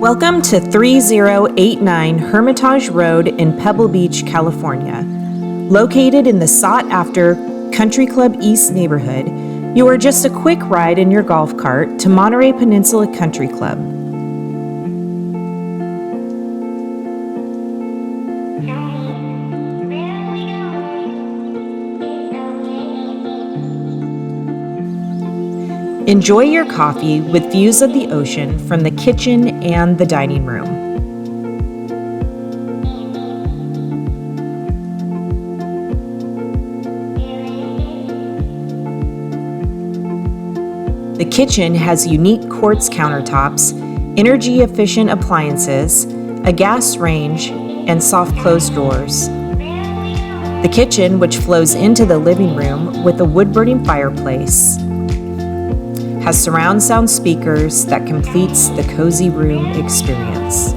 Welcome to 3089 Hermitage Road in Pebble Beach, California. Located in the sought-after Country Club East neighborhood, you are just a quick ride in your golf cart to Monterey Peninsula Country Club. Enjoy your coffee with views of the ocean from the kitchen and the dining room. The kitchen has unique quartz countertops, energy-efficient appliances, a gas range, and soft close doors. The kitchen, which flows into the living room with a wood-burning fireplace, has surround sound speakers that completes the cozy room experience.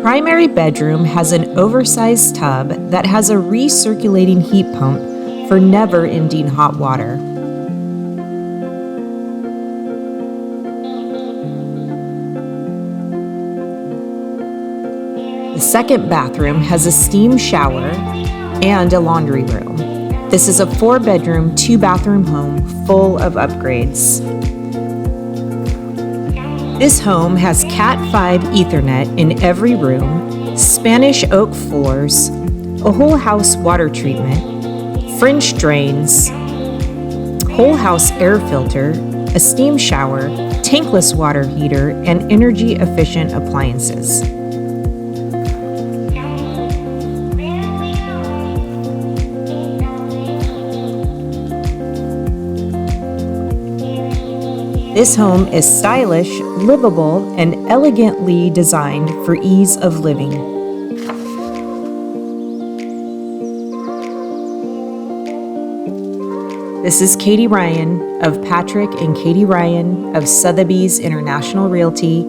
Primary bedroom has an oversized tub that has a recirculating heat pump for never-ending hot water. The second bathroom has a steam shower and a laundry room. This is a 4-bedroom, 2-bathroom home full of upgrades. This home has Cat 5 Ethernet in every room, Spanish oak floors, a whole house water treatment, French drains, whole house air filter, a steam shower, tankless water heater, and energy-efficient appliances. This home is stylish, livable, and elegantly designed for ease of living. This is Katie Ryan of Patrick and Katie Ryan of Sotheby's International Realty.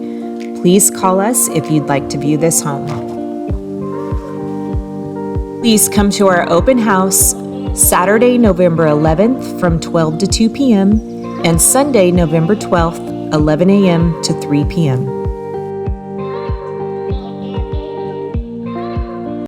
Please call us if you'd like to view this home. Please come to our open house Saturday, November 11th from 12 to 2 p.m. and Sunday, November 12th, 11 a.m. to 3 p.m.